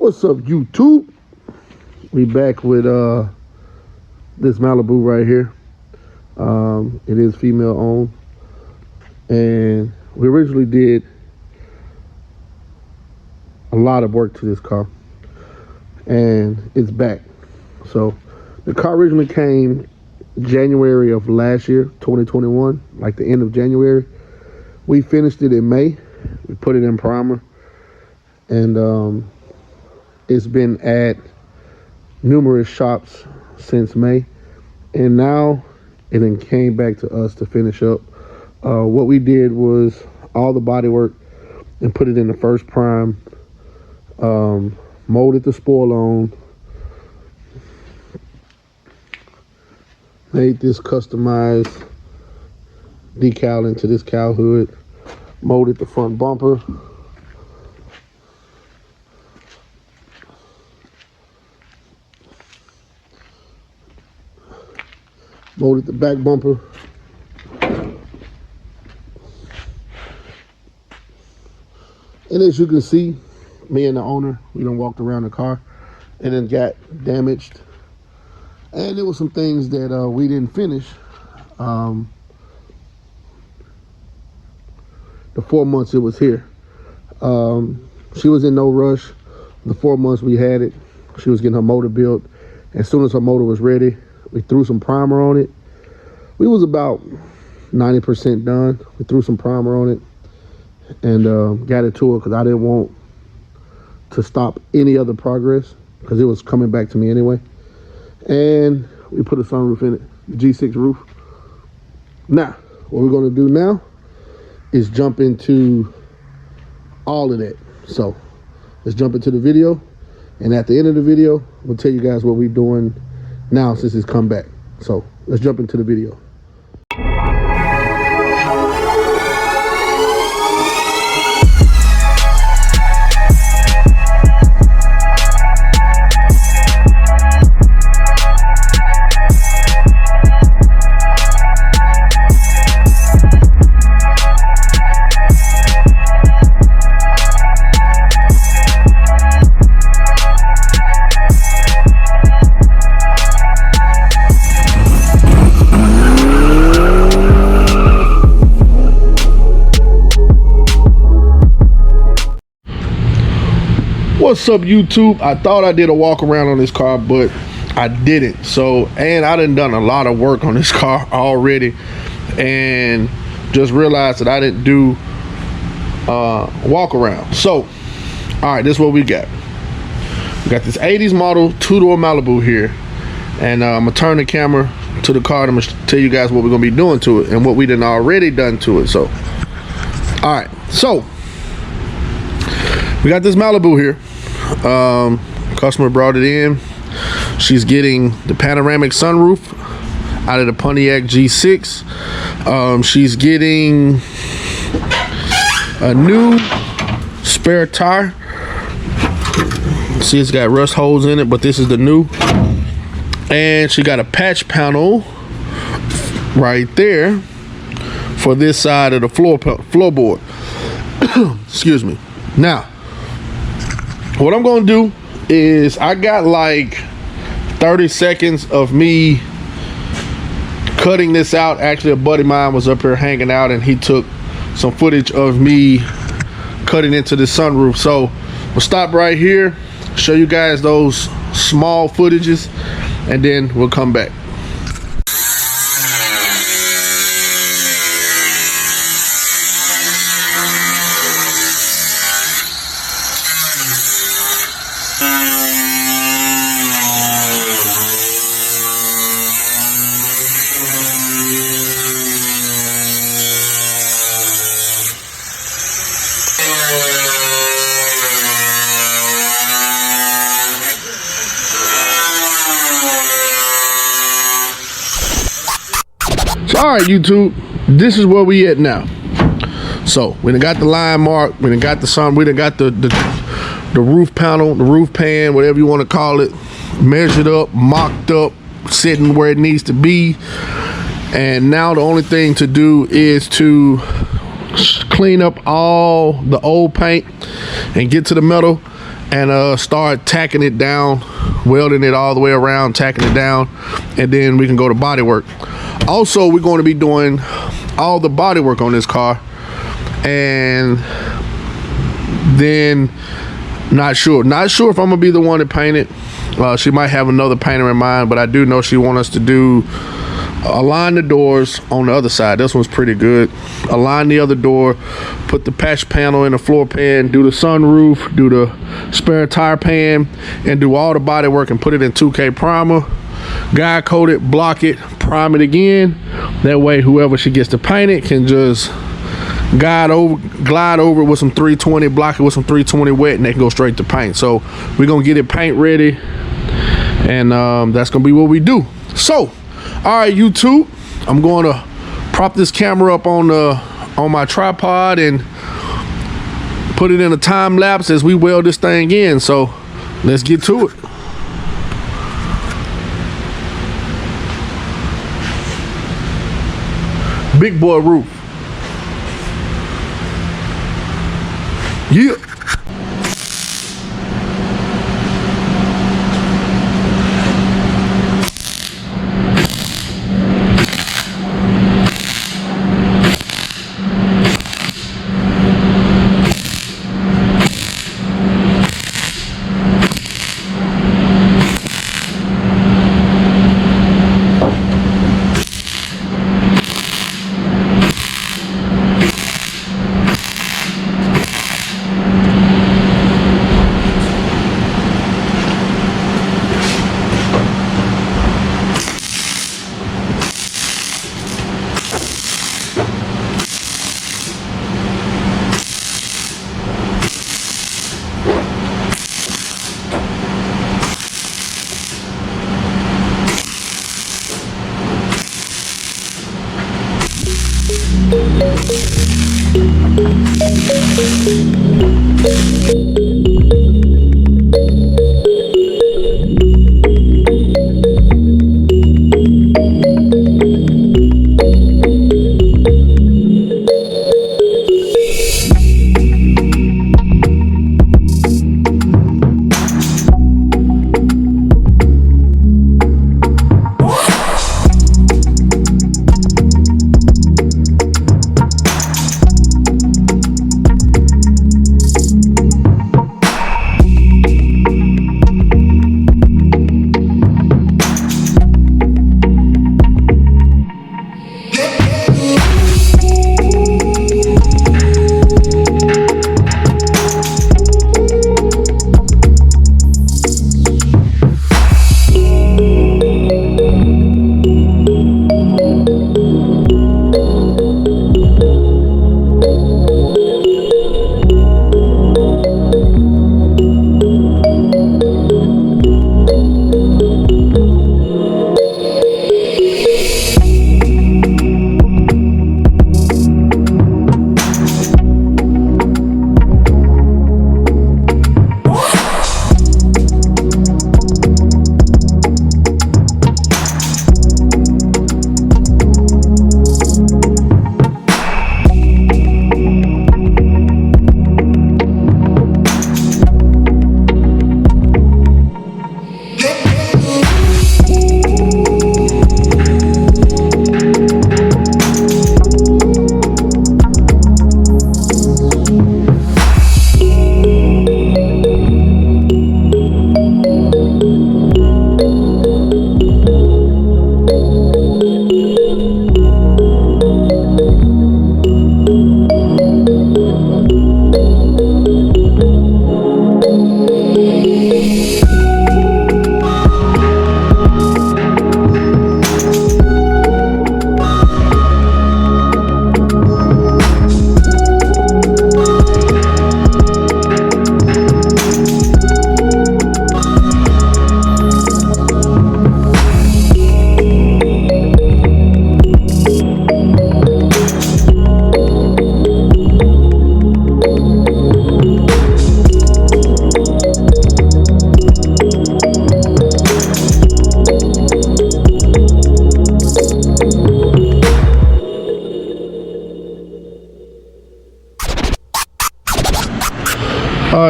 What's up, YouTube? We back with this Malibu right here. It is female owned, and we originally did a lot of work to this car, and it's back. So the car originally came January of last year, 2021, like the end of January. We finished it in May. We put it in primer, and it's been at numerous shops since May, and now it then came back to us to finish up. What we did was all the body work and put it in the first prime, molded the spoil on, made this customized decal into this cow hood, molded the front bumper, molded the back bumper, and as you can see, me and the owner, we done walked around the car and then got damaged, and there was some things that we didn't finish. The 4 months it was here, she was in no rush. The 4 months we had it, she was getting her motor built. As soon as her motor was ready, we threw some primer on it. We was about 90% done. We threw some primer on it and got it to her because I didn't want to stop any other progress because it was coming back to me anyway. And we put a sunroof in it, the G6 roof. Now, what we're gonna do now is jump into all of that. So let's jump into the video, and at the end of the video, we'll tell you guys what we're doing now since it's come back. So let's jump into the video. What's up, YouTube? I thought I did a walk around on this car, but I didn't. So, and I done a lot of work on this car already, and just realized that I didn't do a walk around. So, all right, this is what we got. We got this 80s model two-door Malibu here, and I'm gonna turn the camera to the car and I'm gonna tell you guys what we're gonna be doing to it and what we done already done to it. So, all right, so we got this Malibu here. Customer brought it in. She's getting the panoramic sunroof out of the Pontiac G6. She's getting a new spare tire. See, it's got rust holes in it, but this is the new. And she got a patch panel right there for this side of the floorboard. Excuse me. Now, what I'm gonna do is I got like 30 seconds of me cutting this out. Actually, a buddy of mine was up here hanging out and he took some footage of me cutting into the sunroof. So we'll stop right here, show you guys those small footages, and then we'll come back. So, all right, YouTube, this is where we at now. So we done got the line mark, we done got the sun, we done got the roof panel, the roof pan, whatever you want to call it, measured up, mocked up, sitting where it needs to be. And now the only thing to do is to clean up all the old paint and get to the metal and start tacking it down, welding it all the way around, tacking it down, and then we can go to Bodywork. Also, we're going to be doing all the bodywork on this car, and then not sure if I'm gonna be the one to paint it. She might have another painter in mind, but I do know she wants us to do align the doors on the other side. This one's pretty good. Align the other door, put the patch panel in the floor pan, do the sunroof, do the spare tire pan, and do all the body work and put it in 2K primer, guide coat it, block it, prime it again. That way whoever she gets to paint it can just glide over with some 320, block it with some 320 wet, and they can go straight to paint. So we're gonna get it paint ready, and that's gonna be what we do. So all right, YouTube, I'm going to prop this camera up on my tripod and put it in a time lapse as we weld this thing in. So let's get to it. Big boy roof. Yeah.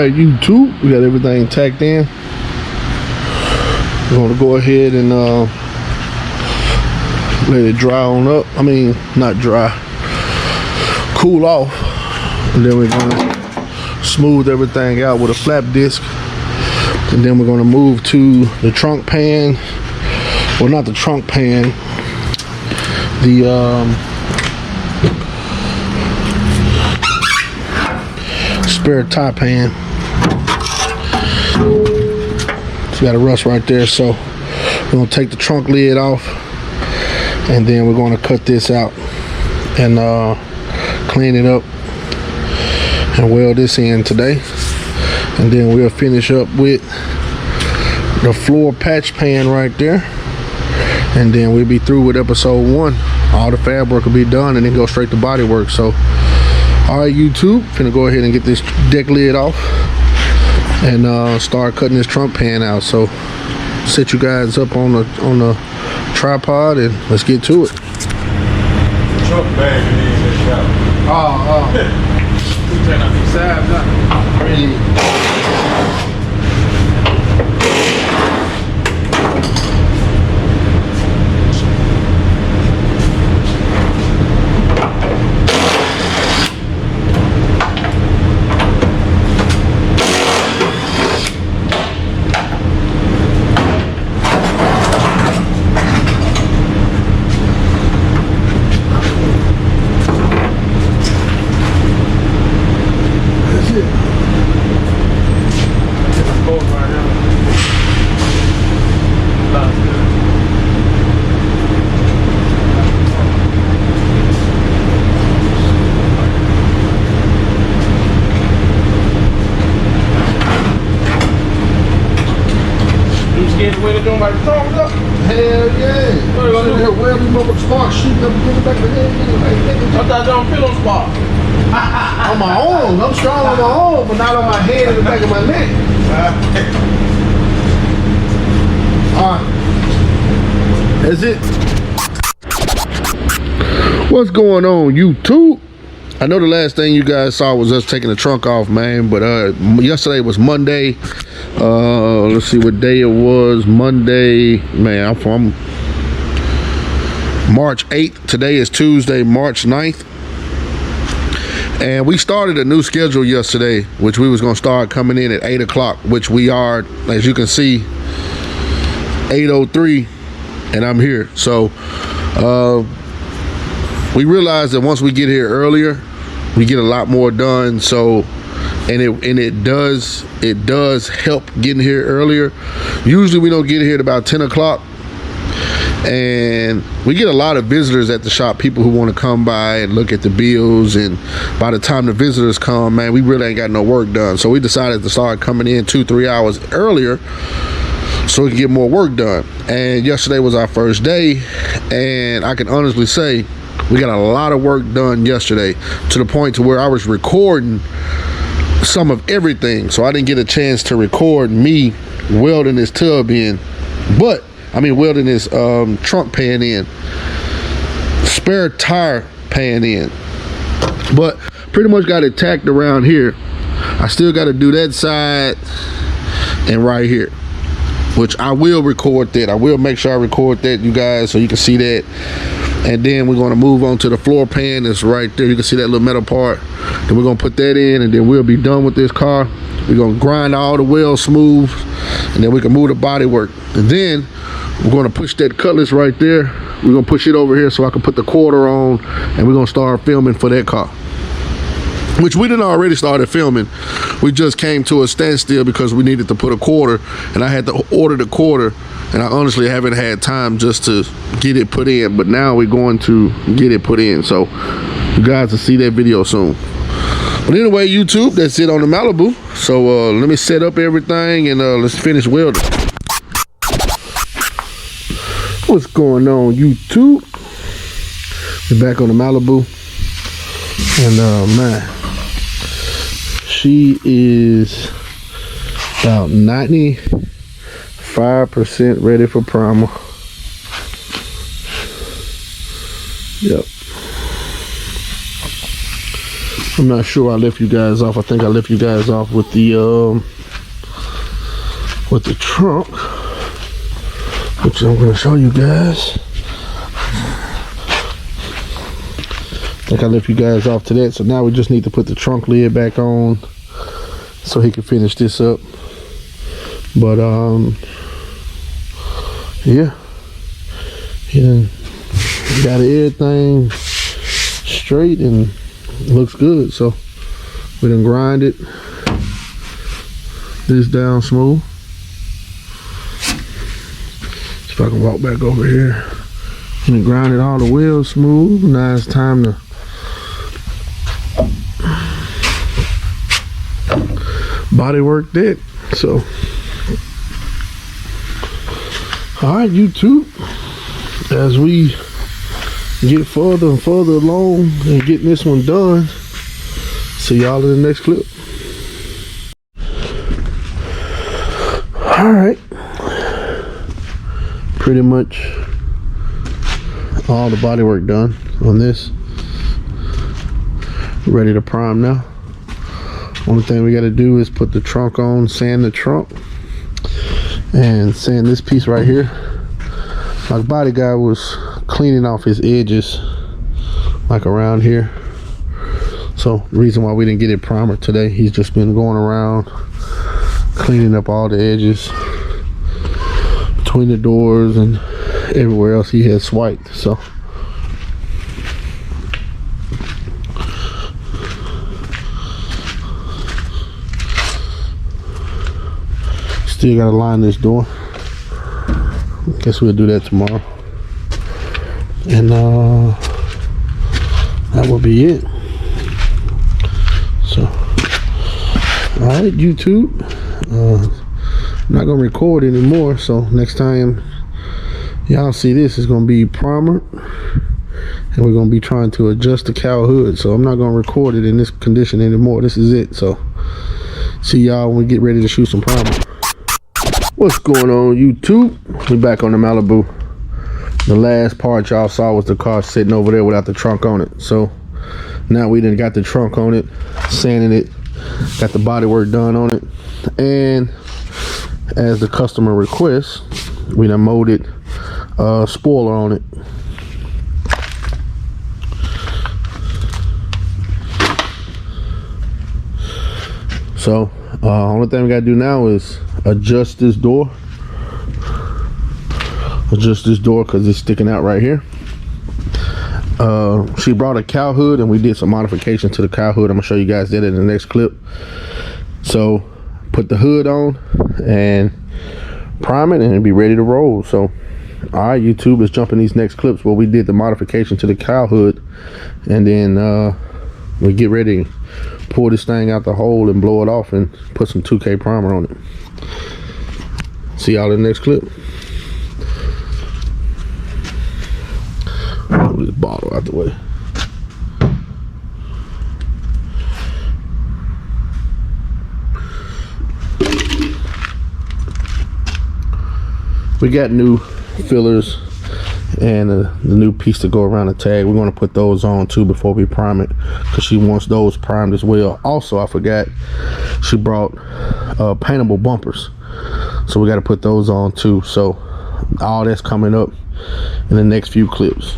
Alright, YouTube, we got everything tacked in. We're gonna go ahead and let it dry on up. I mean, not dry, cool off. And then we're gonna smooth everything out with a flap disc. And then we're gonna move to the trunk pan. Well, not the trunk pan, the spare tie pan. It's got a rust right there, so we're gonna take the trunk lid off, and then we're gonna cut this out and clean it up and weld this in today. And then we'll finish up with the floor patch pan right there, and then we'll be through with episode 1. All the fab work will be done, and then go straight to bodywork. So alright, YouTube, finna go ahead and get this deck lid off and start cutting this trunk pan out. So set you guys up on the tripod and let's get to it. Truck bag in this shop. You turn up these sides, not really. Hell yeah. What are you gonna do? Where we mother spark shooting up and back the head. I thought you don't feel no spark. On my own. I'm strong on my own, but not on my head and the back of my neck. Alright. That's it. What's going on, YouTube? I know the last thing you guys saw was us taking the trunk off, man, but yesterday was Monday. Let's see what day it was. Monday, man, I'm from March 8th. Today is Tuesday, March 9th. And we started a new schedule yesterday, which we was gonna start coming in at 8 o'clock, which we are, as you can see, 8:03, and I'm here. So we realized that once we get here earlier, we get a lot more done. So and it does help getting here earlier. Usually we don't get here at about 10 o'clock, and we get a lot of visitors at the shop, people who want to come by and look at the bills, and by the time the visitors come, man, we really ain't got no work done. So we decided to start coming in 2-3 hours earlier so we can get more work done. And yesterday was our first day, and I can honestly say we got a lot of work done yesterday, to the point to where I was recording some of everything, so I didn't get a chance to record me welding this tub in, but I mean welding this trunk pan in, spare tire pan in, but pretty much got it tacked around here. I still got to do that side and right here, which I will record that. I will make sure I record that, you guys, so you can see that. And then we're going to move on to the floor pan that's right there. You can see that little metal part. Then we're going to put that in, and then we'll be done with this car. We're going to grind all the welds smooth, and then we can move the body work. And then we're going to push that cutlass right there. We're going to push it over here so I can put the quarter on, and we're going to start filming for that car, which we didn't already started filming. We just came to a standstill because we needed to put a quarter, and I had to order the quarter, and I honestly haven't had time just to get it put in, but now we're going to get it put in, so you guys will see that video soon. But anyway, YouTube, that's it on the Malibu. So let me set up everything, and let's finish welding. What's going on, YouTube? We're back on the Malibu, and man, she is about 95% ready for primer. Yep. I'm not sure I left you guys off. I think I left you guys off with the trunk, which I'm going to show you guys. I think I left you guys off to that. So now we just need to put the trunk lid back on so he can finish this up. But yeah, he done got everything straight and looks good. So we done grinded this down smooth. See if I can walk back over here. And grinded all the wheels smooth. Now it's time to bodywork that. So all right, YouTube, as we get further and further along and getting this one done, see y'all in the next clip. All right, pretty much all the body work done on this. Ready to prime now. Only thing we got to do is put the trunk on, sand the trunk, and sand this piece right here. My body guy was cleaning off his edges like around here. So the reason why we didn't get it primer today, he's just been going around cleaning up all the edges between the doors and everywhere else he had swiped. So still gotta line this door. Guess we'll do that tomorrow. And that will be it. So all right, YouTube, I'm not gonna record anymore, so next time y'all see this, it's gonna be primer, and we're gonna be trying to adjust the cow hood. So I'm not gonna record it in this condition anymore. This is it. So see y'all when we get ready to shoot some primer. What's going on, YouTube? We're back on the Malibu. The last part y'all saw was the car sitting over there without the trunk on it. So now we done got the trunk on it, sanding it, got the body work done on it, and as the customer requests, we done molded a spoiler on it. So only thing we gotta do now is adjust this door. Because it's sticking out right here. She brought a cow hood and we did some modification to the cow hood. I'm gonna show you guys that in the next clip. So put the hood on and prime it and it'll be ready to roll. So all right, YouTube, let's jump in these next clips where we did the modification to the cow hood, and then we get ready to pull this thing out the hole and blow it off and put some 2K primer on it. See y'all in the next clip. Move this bottle out the way. We got new fillers and the new piece to go around the tag. We're going to put those on too before we prime it, because she wants those primed as well. Also, I forgot, she brought paintable bumpers, so we got to put those on too. So all that's coming up in the next few clips.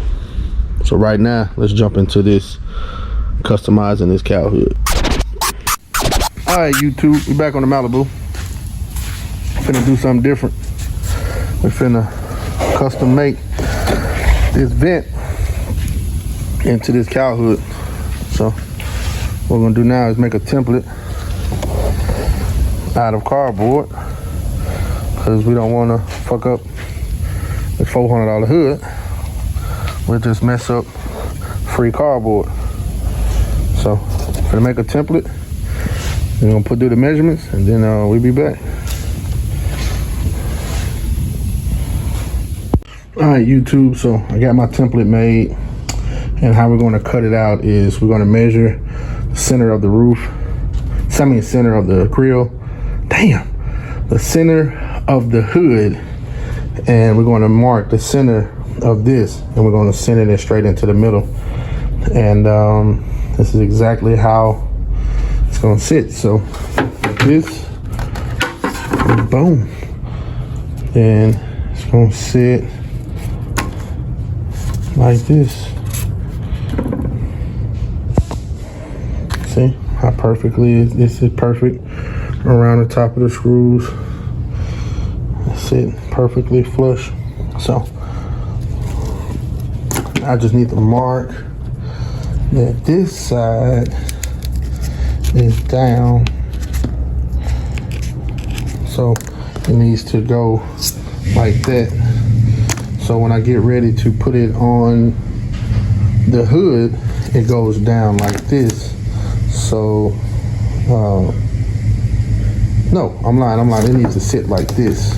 So right now, let's jump into this customizing this cow hood. All right, YouTube, we're back on the Malibu. Finna do something different. We're finna custom make this vent into this cow hood. So what we're gonna do now is make a template out of cardboard, because we don't want to fuck up the $400 hood. We'll just mess up free cardboard. So we're gonna make a template. We're gonna do the measurements, and then we'll be back. All right, YouTube, so I got my template made, and how we're gonna cut it out is we're gonna measure the center of the roof, center of the grill, the center of the hood, and we're gonna mark the center of this, and we're gonna send it in straight into the middle. And this is exactly how it's gonna sit. So this, boom, and it's gonna sit like this. See how perfectly this is perfect around the top of the screws. Sit perfectly flush. So I just need to mark that this side is down, so it needs to go like that. So when I get ready to put it on the hood, it goes down like this. So no, I'm lying, it needs to sit like this.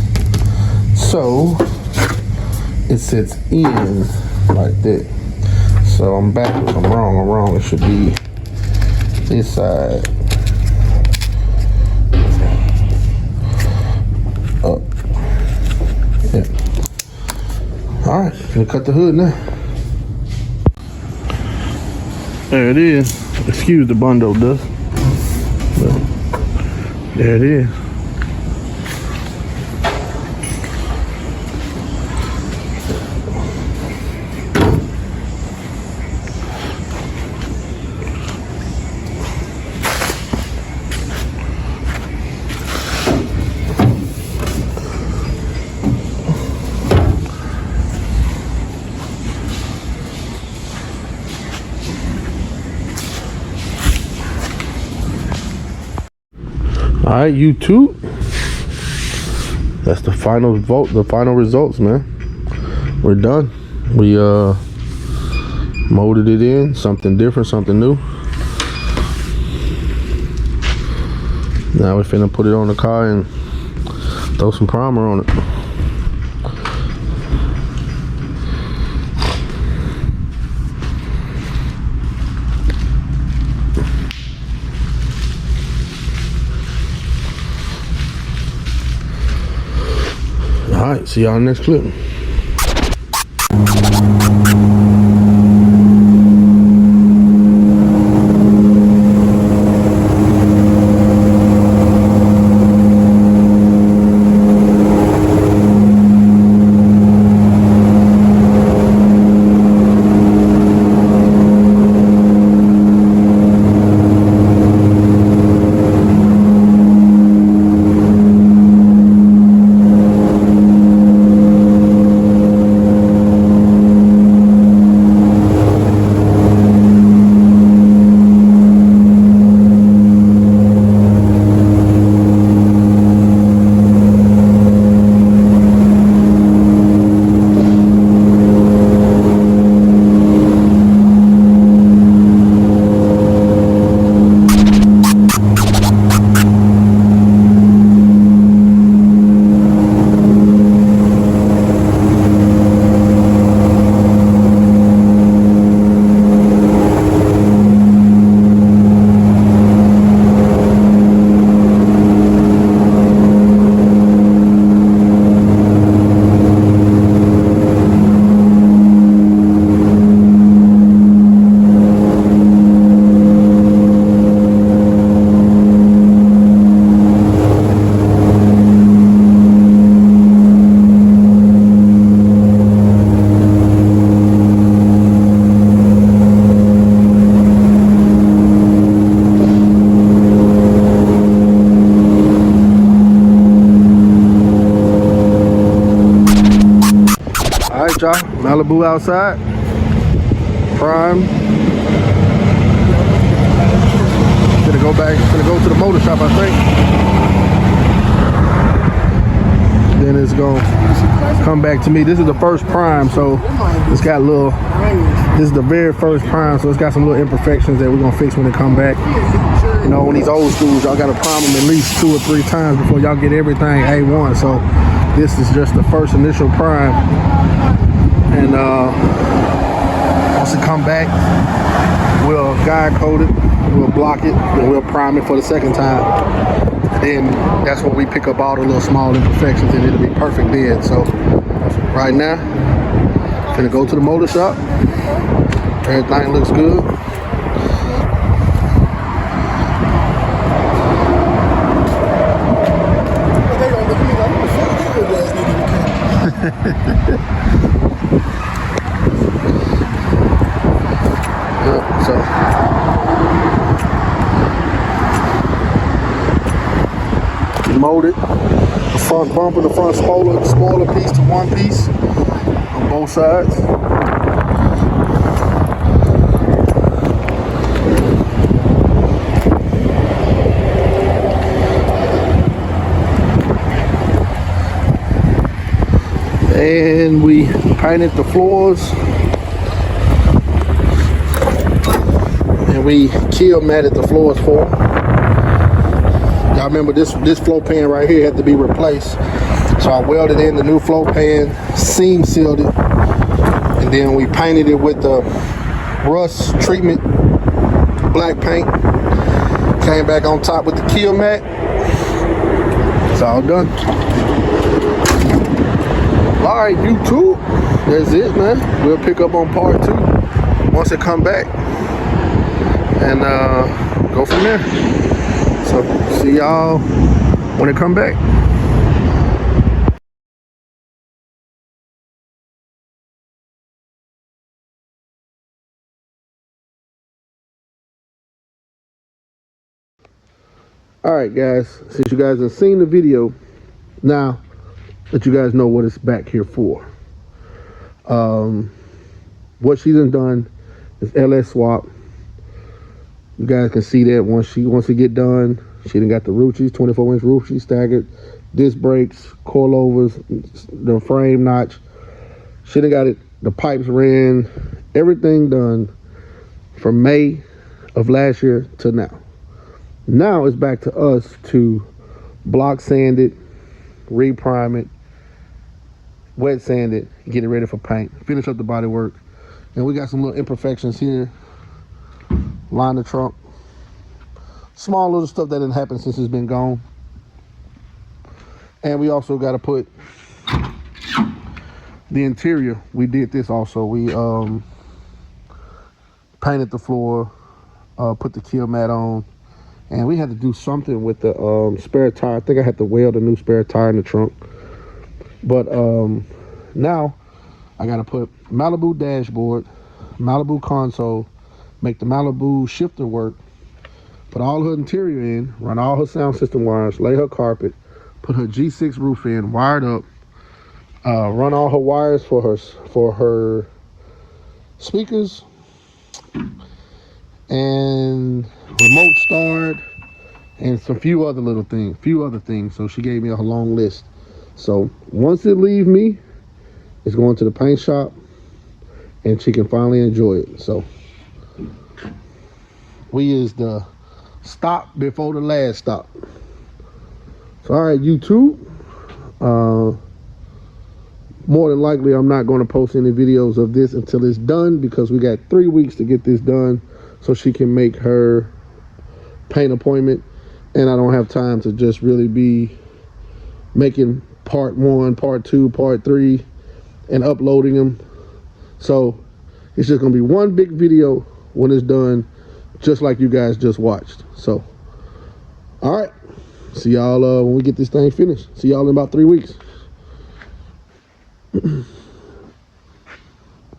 So it sits in like that. So I'm backwards, I'm wrong. It should be this side up. Yeah. All right, gonna cut the hood now. There it is. Excuse the bundle dust. But there it is. All right, YouTube. That's the final vote, the final results, man. We're done. We molded it in, something different, something new. Now we're finna put it on the car and throw some primer on it. All right, see y'all in the next clip. Y'all, Malibu outside, prime. Gonna go to the motor shop, I think. Then it's gonna come back to me. This is the first prime, so it's got little. This is the very first prime, so it's got some little imperfections that we're gonna fix when it come back. You know, on these old schools, y'all gotta prime them at least 2 or 3 times before y'all get everything A1. So this is just the first initial prime. And once it come back, we'll guide coat it, we'll block it, and we'll prime it for the second time. Then that's when we pick up all the little small imperfections, and it'll be perfect then. So right now, gonna go to the motor shop. Everything looks good. Yep, so molded the front bumper, the front spoiler piece to one piece on both sides. And we painted the floors, and we kill matted the floors for them. Y'all remember this floor pan right here had to be replaced, so I welded in the new floor pan, seam sealed it, and then we painted it with the rust treatment black paint. Came back on top with the kill mat. It's all done. All right, YouTube, that's it, man. We'll pick up on part 2 once it come back, and go from there. So see y'all when it come back. All right, guys, since you guys have seen the video, now that you guys know what it's back here for. What she done is LS swap. You guys can see that once it get done, she done got the Ruchis, 24-inch Ruchis staggered, disc brakes, coilovers, the frame notch. She done got it, the pipes ran, everything done from May of last year to now. Now it's back to us to block sand it, reprime it, wet sand it, get it ready for paint, finish up the body work. And we got some little imperfections here. Line the trunk. Small little stuff that didn't happen since it's been gone. And we also got to put the interior. We did this also. We painted the floor, put the kill mat on, and we had to do something with the spare tire. I think I had to weld a new spare tire in the trunk. But now I got to put Malibu dashboard, Malibu console, make the Malibu shifter work, put all her interior in, run all her sound system wires, lay her carpet, put her G6 roof in, wired up, run all her wires for her speakers, and remote start, and some few other things. So she gave me a long list. So once it leave me, it's going to the paint shop, and she can finally enjoy it. So we is the stop before the last stop. So all right, YouTube, more than likely I'm not going to post any videos of this until it's done, because we got 3 weeks to get this done so she can make her paint appointment, and I don't have time to just really be making part 1, part 2, part 3 and uploading them. So it's just gonna be one big video when it's done, just like you guys just watched. So all right, see y'all when we get this thing finished. See y'all in about 3 weeks.